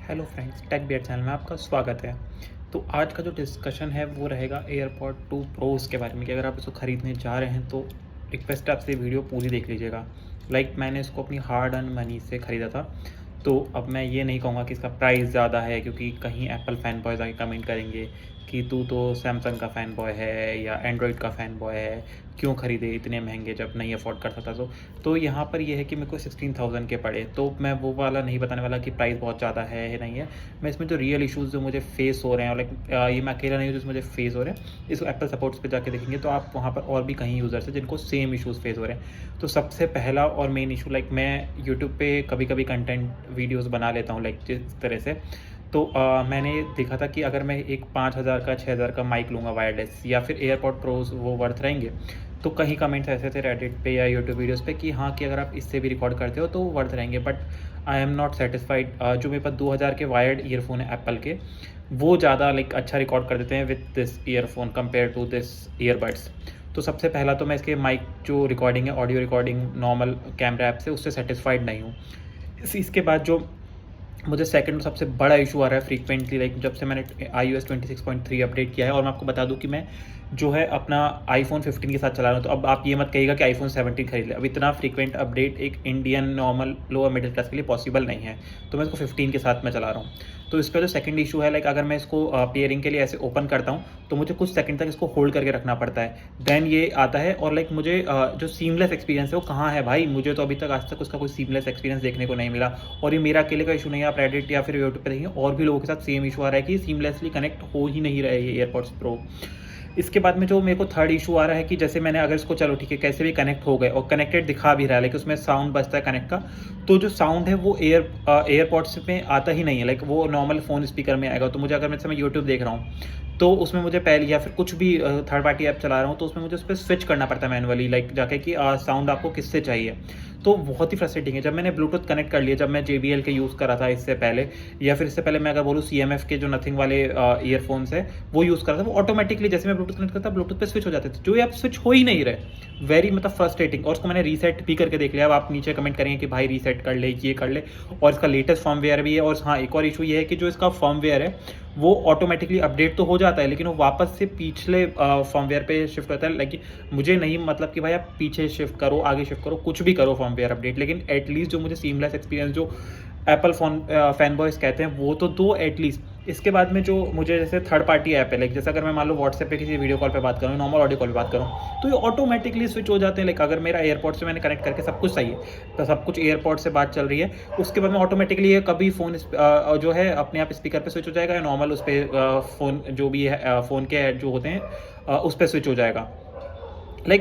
Hello friends, tech bear channel में आपका स्वागत है। तो आज का जो डिस्कशन है वो रहेगा एयरपॉड 2 प्रोस के बारे में कि अगर आप इसको ख़रीदने जा रहे हैं तो रिक्वेस्ट है आपसे वीडियो पूरी देख लीजिएगा। मैंने इसको अपनी हार्ड अर्न मनी से ख़रीदा था। तो अब मैं ये नहीं कहूँगा कि इसका प्राइस ज़्यादा है, क्योंकि कहीं एप्पल फ़ैन बॉयज़ आके कमेंट करेंगे कि तू तो सैमसंग का फ़ैन बॉय है या एंड्रॉयड का फ़ैन बॉय है, क्यों ख़रीदे इतने महंगे जब नहीं अफोर्ड कर सकता। तो यहाँ पर ये है कि मेरे को 16,000 के पड़े, तो मैं वो वाला नहीं बताने वाला कि प्राइस बहुत ज़्यादा है या नहीं है। मैं इसमें जो रियल इश्यूज़ जो मुझे फेस हो रहे हैं, और ये मैं अकेला नहीं हूँ जो मुझे फेस हो रहे हैं, इसको एप्पल सपोर्ट्स पे जाके देखेंगे तो आप वहाँ पर और भी कहीं यूज़र्स हैं जिनको सेम इश्यूज़ फेस हो रहे हैं। तो सबसे पहला और मेन इशू, मैं यूट्यूब पे कभी कभी कंटेंट वीडियोज़ बना लेता हूँ जिस तरह से। तो मैंने देखा था कि अगर मैं एक 5,000 का 6,000 का माइक लूँगा वायरलेस या फिर एयरपॉड प्रोज, वो वर्थ रहेंगे। तो कहीं कमेंट्स ऐसे थे रेडिट पे या यूट्यूब वीडियोस पे कि हाँ, कि अगर आप इससे भी रिकॉर्ड करते हो तो वो वर्थ रहेंगे, but I am not satisfied. जो मेरे पास 2,000 के वायर्ड ईयरफोन है एप्पल के, वो ज़्यादा अच्छा रिकॉर्ड कर देते हैं with this earphone compare to this earbuds. तो सबसे पहला तो मैं इसके माइक जो रिकॉर्डिंग है, audio recording normal camera app से, उससे सेटिस्फाइड नहीं हूँ। इसके बाद जो मुझे सेकंड सबसे बड़ा इशू आ रहा है फ्रीक्वेंटली, जब से मैंने iOS 26.3 अपडेट किया है, और मैं आपको बता दूं कि मैं जो है अपना आईफोन 15 के साथ चला रहा हूँ। तो अब आप ये मत कहिएगा कि आईफोन 17 खरीद ले। अब इतना फ्रीक्वेंट अपडेट एक Indian normal lower middle class के लिए पॉसिबल नहीं है, तो मैं इसको 15 के साथ में चला रहा हूँ। तो इसका जो सेकंड इशू है, अगर मैं इसको पेयरिंग के लिए ऐसे ओपन करता हूँ तो मुझे कुछ सेकंड तक इसको होल्ड करके रखना पड़ता है, देन ये आता है। और मुझे जो सीमलेस एक्सपीरियंस है वो कहाँ है भाई? मुझे तो अभी तक आज तक उसका कोई सीमलेस एक्सपीरियंस देखने को नहीं मिला। और ये मेरा अकेले का इशू नहीं है, आप रेडिट या फिर यूट्यूब पे देखिए, और भी लोगों के साथ सेम इशू आ रहा है कि सीमलेसली कनेक्ट हो ही नहीं रहे ये एयरपॉड्स प्रो। इसके बाद में जो मेरे को थर्ड इशू आ रहा है कि जैसे मैंने अगर इसको, चलो ठीक है, कैसे भी कनेक्ट हो गए और कनेक्टेड दिखा भी रहा है, लेकिन उसमें साउंड बजता है कनेक्ट का, तो जो साउंड है वो एयरपॉड्स में आता ही नहीं है। वो नॉर्मल फ़ोन स्पीकर में आएगा। तो मुझे, अगर मैं यूट्यूब देख रहा हूँ तो उसमें मुझे पहले, या फिर कुछ भी थर्ड पार्टी ऐप चला रहा हूँ, तो उसमें मुझे उस पर स्विच करना पड़ता है मैनुअली, जाके कि साउंड आपको किससे चाहिए। तो बहुत ही फ्रस्ट्रेटिंग है। जब मैंने ब्लूटूथ कनेक्ट कर लिया, जब मैं JBL के यूज़ कर रहा था इससे पहले, या फिर इससे पहले मैं अगर बोलूँ CMF के जो नथिंग वाले ईयरफोन्स है वो यूज़ कर रहा था, वो ऑटोमेटिकली जैसे मैं ब्लूटूथ कनेक्ट करता ब्लूटूथ पे स्विच हो जाते थे, जो ये आप स्विच हो ही नहीं रहे। Very frustrating. और उसको मैंने रीसेट भी करके देख लिया। अब आप नीचे कमेंट करेंगे कि भाई रीसेट कर ले, ये कर ले, और इसका लेटेस्ट फर्मवेयर भी है। और हाँ, एक और इशू ये है कि जो इसका फर्मवेयर है वो ऑटोमेटिकली अपडेट तो हो जाता है, लेकिन वो वापस से पिछले फर्मवेयर पे शिफ्ट होता है। मुझे नहीं मतलब कि भाई आप पीछे शिफ्ट करो, आगे शिफ्ट करो, कुछ भी करो फर्मवेयर अपडेट, लेकिन एटलीस्ट जो मुझे सीमलेस एक्सपीरियंस जो एप्पल फैन बॉयज कहते हैं वो तो दो एटलीस्ट। इसके बाद में जो मुझे जैसे थर्ड पार्टी ऐप है, जैसे अगर मैं मान लो व्हाट्सएप पे किसी वीडियो कॉल पे बात करूँ, नॉर्मल ऑडियो कॉल पे बात करूँ, तो ये ऑटोमेटिकली स्विच हो जाते हैं। अगर मेरा एयरपोर्ट से मैंने कनेक्ट करके सब कुछ सही है, तो सब कुछ एयरपोर्ट से बात चल रही है, उसके बाद में ऑटोमेटिकली ये कभी फ़ोन जो है अपने आप स्पीकर पे स्विच हो जाएगा, या नॉर्मल उस पर फ़ोन जो भी है फ़ोन के जो होते हैं उस पर स्विच हो जाएगा।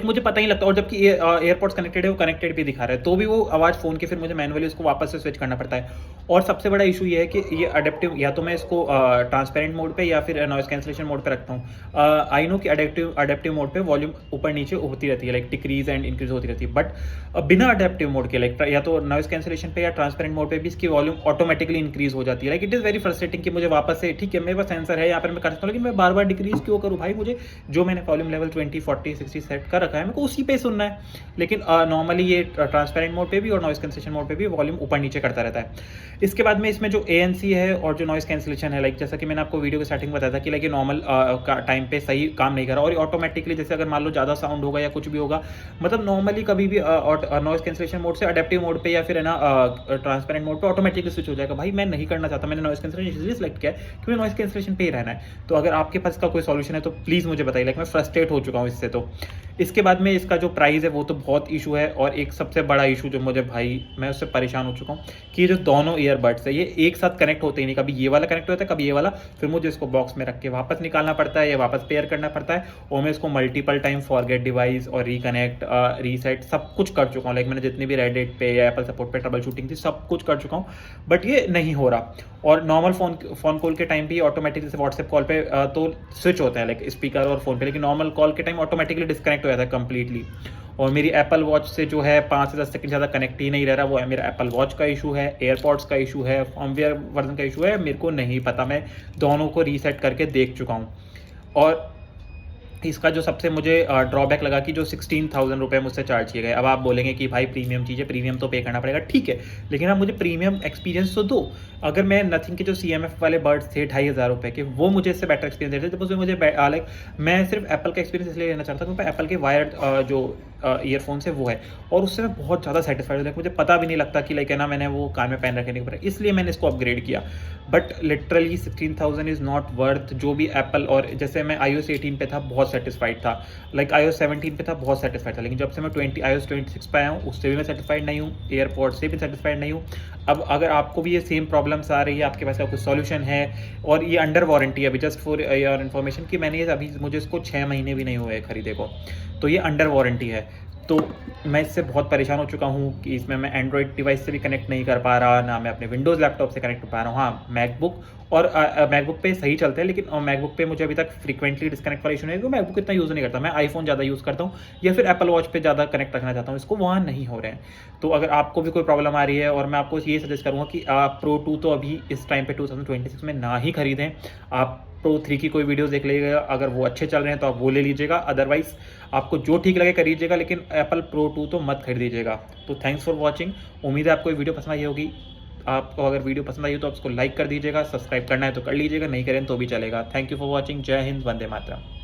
मुझे पता ही लगता। और जबकि एयरपोर्ट्स कनेक्टेड है, वो कनेक्टेड भी दिखा रहा है, तो भी वो आवाज़ फ़ोन की, फिर मुझे मैनुअली उसको वापस से स्विच करना पड़ता है। और सबसे बड़ा इशू ये है कि ये अडेप्टिव, या तो मैं इसको ट्रांसपेरेंट मोड पे या फिर नॉइस कैंसलेशन मोड पे रखता हूँ। आई नो कि अडेप्टिव मोड पे वॉल्यूम ऊपर नीचे होती रहती है, डिक्रीज एंड इंक्रीज होती रहती है, बट बिना अडेप्टिव मोड के या तो नॉइस कैंसलेशन पे या ट्रांसपेरेंट मोड पे भी इसकी वॉल्यूम ऑटोमेटिकली इंक्रीज हो जाती है। इट इज़ वेरी फ्रस्ट्रेटिंग कि मुझे वापस से, ठीक है मेरे पास सेंसर है यहाँ पर मैं कर सकता हूँ, लेकिन मैं बार बार डिक्रीज क्यों करूँ भाई? मुझे जो मैंने वॉल्यूम लेवल 20, 40, 60 सेट कर रखा है, मेरे को उसी पे सुनना है। लेकिन नॉर्मली ये ट्रांसपेरेंट मोड पे भी और नॉइस कैंसलेशन मोड पे भी वॉल्यूम ऊपर नीचे करता रहता है। इसके बाद में इसमें जो ANC है और जो नॉइस कैंसलेशन है, जैसा कि मैंने आपको वीडियो के स्टार्टिंग बताया था कि नॉर्मल टाइम पे सही काम नहीं कर रहा, और ऑटोमेटिकली जैसे अगर मान लो ज़्यादा साउंड होगा या कुछ भी होगा, मतलब नॉर्मली कभी भी नॉइस कैंसलेशन मोड से अडेप्टिव मोड पे या फिर है ना ट्रांसपेरेंट मोड पे ऑटोमेटिकली स्विच हो जाएगा। भाई मैं नहीं करना चाहता, मैंने नॉइस कैंसलेशन इसलिए सेलेक्ट किया है क्योंकि नॉइस कैंसलेशन पे ही रहना है। तो अगर आपके पास इसका कोई सॉल्यूशन है तो प्लीज़ मुझे बताइए। मैं फ्रस्ट्रेट हो चुका हूँ इससे। तो इसके बाद में इसका जो प्राइस है वो तो बहुत इशू है, और एक सबसे बड़ा इशू जो मुझे, भाई मैं उससे परेशान हो चुका हूँ कि ये जो दोनों ईयरबड्स है ये एक साथ कनेक्ट होते ही नहीं। कभी ये वाला कनेक्ट होता है, कभी ये वाला, फिर मुझे इसको बॉक्स में रख के वापस निकालना पड़ता है या वापस पेयर करना पड़ता है, और मैं इसको मल्टीपल टाइम फॉरगेट डिवाइस और रिकनेक्ट रीसेट सब कुछ कर चुका हूँ। मैंने जितनी भी रेडिट पे या एप्पल सपोर्ट पे ट्रबल शूटिंग थी सब कुछ कर चुका हूँ, बट ये नहीं हो रहा। और नॉर्मल फोन कॉल के टाइम भी ऑटोमेटिक, जैसे व्हाट्सएप कॉल पे तो स्विच होता है स्पीकर और फोन पे, लेकिन नॉर्मल कॉल के टाइम ऑटोमेटिकली डिस्कनेक्ट हो जाता है कंप्लीटली। और मेरी एप्पल वॉच से जो है 5 से 10 सेकंड ज़्यादा कनेक्ट ही नहीं रह रहा। वो है मेरा एप्पल वॉच का इशू है, एयरपॉड्स का इशू है, फर्मवेयर वर्जन का इशू है, मेरे को नहीं पता। मैं दोनों को रीसेट करके देख चुका हूँ। और इसका जो सबसे मुझे ड्रॉबैक लगा कि जो 16,000 रुपये मुझसे चार्ज किए गए। अब आप बोलेंगे कि भाई प्रीमियम चीज़ है, प्रीमियम तो पे करना पड़ेगा, ठीक है, लेकिन आप मुझे प्रीमियम एक्सपीरियंस तो दो। अगर मैं नथिंग के जो CMF वाले बर्ड्स थे 2,500 रुपये के, वो मुझे इससे बेटर एक्सपीरियंस देते थे, तब उसमें मुझे लाइक मैं सिर्फ एप्पल का एक्सपीरियंस इसलिए लेना चाहता हूँ क्योंकि एप्पल के वायर्ड जो ईयरफोन्स है वो है, और उससे मैं बहुत ज़्यादा सेटिस्फाइड हूँ। मुझे पता भी नहीं लगता कि लाइक है ना मैंने वो कान में पहन रखे नहीं पड़े, इसलिए मैंने इसको अपग्रेड किया। But literally 16,000 is not worth जो भी एप्पल, और जैसे मैं iOS 18 पे था बहुत सेटिस्फाइड था, लाइक iOS 17 पे था बहुत सेटिस्फाइड था, लेकिन जब से मैं iOS 26 पे आया हूँ उससे भी मैं सेटिस्फाइड नहीं हूँ, एयरपॉड से भी सेटिस्फाइड नहीं हूँ। अब अगर आपको भी ये सेम प्रॉब्लम्स आ रही है, आपके पास कोई सॉल्यूशन है, और ये अंडर वारंटी है अभी, जस्ट फॉर योर इन्फॉर्मेशन कि मैंने ये अभी, मुझे इसको 6 महीने भी नहीं हुए खरीदे को, तो ये अंडर वारंटी है। तो मैं इससे बहुत परेशान हो चुका हूँ कि इसमें मैं एंड्रॉयड डिवाइस से भी कनेक्ट नहीं कर पा रहा, ना मैं अपने विंडोज़ लैपटॉप से कनेक्ट कर पा रहा हूँ। हाँ, मैकबुक और मैकबुक पे सही चलते हैं, लेकिन मैकबुक पे मुझे अभी तक फ्रीक्वेंटली डिस्कनेक्ट वाला इशू नहीं है, क्योंकि मैकबुक इतना यूज़ नहीं करता, मैं आईफोन ज़्यादा यूज़ करता हूँ, या फिर एप्पल वॉच पे ज़्यादा कनेक्ट रखना चाहता हूँ इसको, वहाँ नहीं हो रहे हैं। तो अगर आपको भी कोई प्रॉब्लम आ रही है, और मैं आपको ये सजेस्ट करूँगा कि आप Pro 2 तो अभी इस टाइम पे 2026 में ना ही खरीदें। आप Pro 3 की कोई वीडियोस देख लीजिएगा, अगर वो अच्छे चल रहे हैं तो आप वो ले लीजिएगा, अदरवाइज आपको जो ठीक लगे करिएगा, लेकिन एप्पल Pro 2 तो मत खरीदीजिएगा। तो थैंक्स फॉर वॉचिंग, उम्मीद है आपको ये वीडियो पसंद आई होगी। आपको अगर वीडियो पसंद आई हो तो आप उसको लाइक कर दीजिएगा, सब्सक्राइब करना है तो कर लीजिएगा, नहीं करें तो भी चलेगा। Thank you for watching. जय हिंद, वंदे मातरम।